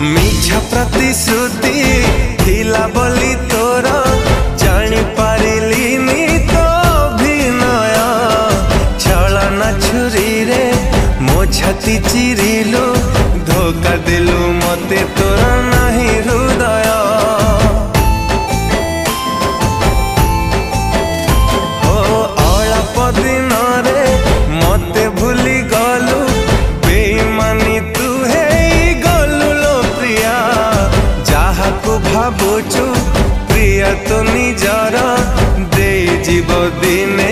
मिछा प्रतिश्रुति थिला बोली तोर जानी पारिलिनी तो अभिनय छलना छुरी रे मो छाती चिरिलु धोखा देलु मते तोर नहीं हृदय हो अल्प दिन रे मते भूली गलु बेईमानी तू है गलु लो प्रिया जहा को भावुचु प्रिया तो निजर दे जीव दिने